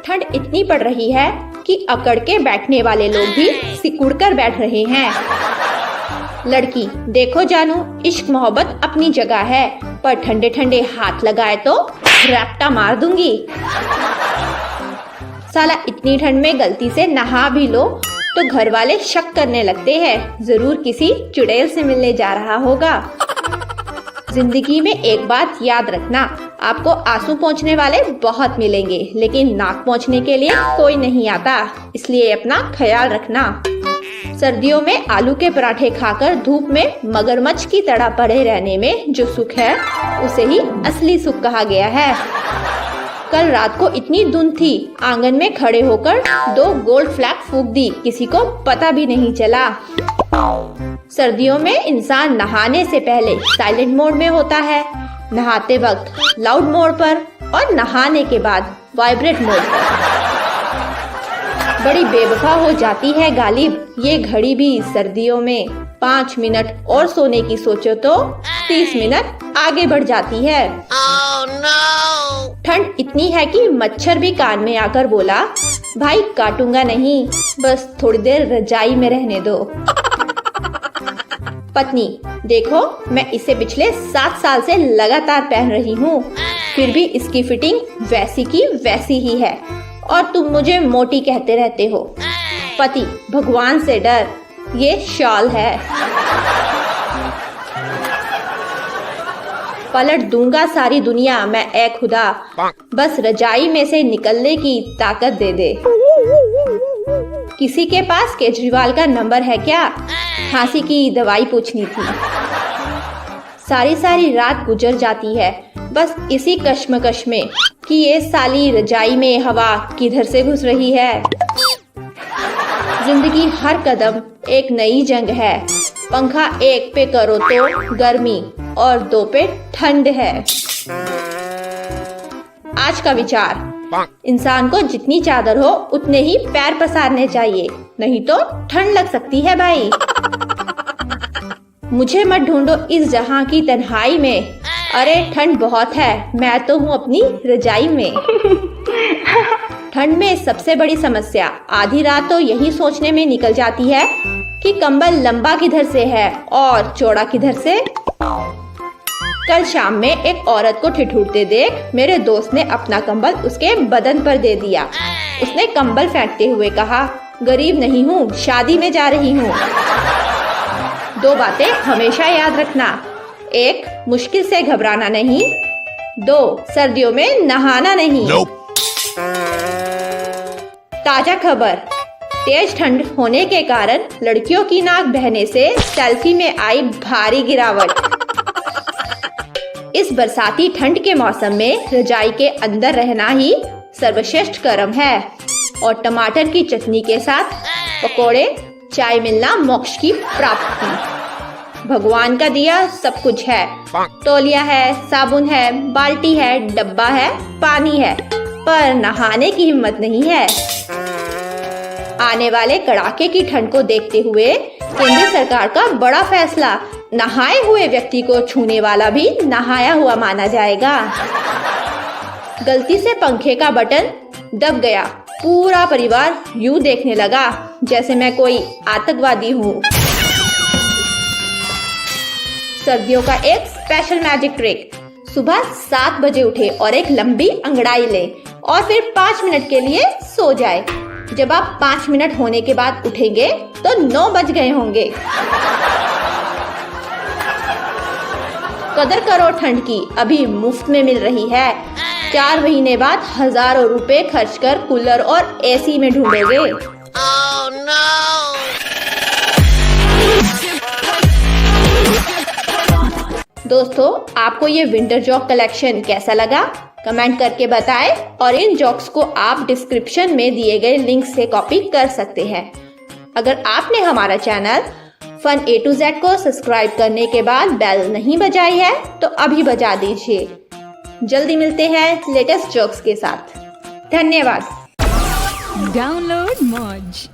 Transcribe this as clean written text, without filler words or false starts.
ठंड इतनी पड़ रही है कि अकड़ के बैठने वाले लोग भी सिकुड़ कर बैठ रहे हैं। लड़की, देखो जानू, इश्क मोहब्बत अपनी जगह है, पर ठंडे ठंडे हाथ लगाए तो रैप्टा मार दूंगी। साला इतनी ठंड में गलती से नहा भी लो तो घर वाले शक करने लगते हैं, जरूर किसी चुड़ैल से मिलने जा रहा होगा। जिंदगी में एक बात याद रखना, आपको आंसू पोंछने वाले बहुत मिलेंगे, लेकिन नाक पोंछने के लिए कोई नहीं आता, इसलिए अपना ख्याल रखना। सर्दियों में आलू के पराठे खाकर धूप में मगरमच्छ की तरह पड़े रहने में जो सुख है, उसे ही असली सुख कहा गया है। कल रात को इतनी धुंध थी, आंगन में खड़े होकर 2 गोल्ड फ्लैग फूंक दी, किसी को पता भी नहीं चला। सर्दियों में इंसान नहाने से पहले साइलेंट मोड में होता है, नहाते वक्त लाउड मोड पर और नहाने के बाद वाइब्रेट मोड पर। बड़ी बेवफा हो जाती है गालिब ये घड़ी भी सर्दियों में। 5 मिनट और सोने की सोचो तो 30 मिनट आगे बढ़ जाती है। Oh, no! ठंड इतनी है कि मच्छर भी कान में आकर बोला, भाई काटूंगा नहीं, बस थोड़ी देर रजाई में रहने दो। पत्नी, देखो मैं इसे पिछले 7 साल से लगातार पहन रही हूँ, फिर भी इसकी फिटिंग वैसी की वैसी ही है और तुम मुझे मोटी कहते रहते हो। पति, भगवान से डर, ये शॉल है। पलट दूंगा सारी दुनिया मैं ए खुदा, बस रजाई में से निकलने की ताकत दे दे। किसी के पास केजरीवाल का नंबर है क्या? खांसी की दवाई पूछनी थी। सारी रात गुजर जाती है बस इसी कश्मकश में कि ये साली रजाई में हवा किधर से घुस रही है। जिंदगी हर कदम एक नई जंग है, पंखा 1 पे करो तो गर्मी और 2 पे ठंड है। आज का विचार, इंसान को जितनी चादर हो उतने ही पैर पसारने चाहिए, नहीं तो ठंड लग सकती है भाई। मुझे मत ढूंढो इस जहां की तन्हाई में, अरे ठंड बहुत है, मैं तो हूँ अपनी रजाई में। ठंड में सबसे बड़ी समस्या आधी रात तो यही सोचने में निकल जाती है कि कंबल लंबा किधर से है और चौड़ा किधर से। कल शाम में एक औरत को ठिठुरते देख मेरे दोस्त ने अपना कंबल उसके बदन पर दे दिया। उसने कंबल फेंकते हुए कहा, गरीब नहीं हूँ, शादी में जा रही हूँ। 2 बातें हमेशा याद रखना, 1 मुश्किल से घबराना नहीं, 2 सर्दियों में नहाना नहीं। ताजा खबर, तेज ठंड होने के कारण लड़कियों की नाक बहने से सेल्फी में आई भारी गिरावट। इस बरसाती ठंड के मौसम में रजाई के अंदर रहना ही सर्वश्रेष्ठ कर्म है और टमाटर की चटनी के साथ पकोड़े, चाय मिलना मोक्ष की प्राप्ति। भगवान का दिया सब कुछ है, तौलिया है, साबुन है, बाल्टी है, डब्बा है, पानी है, पर नहाने की हिम्मत नहीं है। आने वाले कड़ाके की ठंड को देखते हुए केंद्र सरकार का बड़ा फैसला, नहाए हुए व्यक्ति को छूने वाला भी नहाया हुआ माना जाएगा। गलती से पंखे का बटन दब गया, पूरा परिवार यूं देखने लगा जैसे मैं कोई आतंकवादी हूँ। सर्दियों का एक स्पेशल मैजिक ट्रिक, सुबह 7 बजे उठे और एक लंबी अंगड़ाई ले और फिर 5 मिनट के लिए सो जाए। जब आप 5 मिनट होने के बाद उठेंगे तो 9 बज गए होंगे। कदर करो ठंड की, अभी मुफ्त में मिल रही है। 4 महीने बाद हजारों रुपए खर्च कर कूलर और एसी में ढूंढोगे। Oh, no! दोस्तों, आपको ये विंटर जॉक कलेक्शन कैसा लगा? कमेंट करके बताएं और इन जॉक्स को आप डिस्क्रिप्शन में दिए गए लिंक से कॉपी कर सकते हैं। अगर आपने हमारा channel fun A to Z को सब्सक्राइब करने के बाद बेल नहीं बजाई है तो अभी बजा दीजिए। जल्दी मिलते हैं लेटेस्ट जॉक्स के साथ। धन्यवाद। डाउनलोड मौज।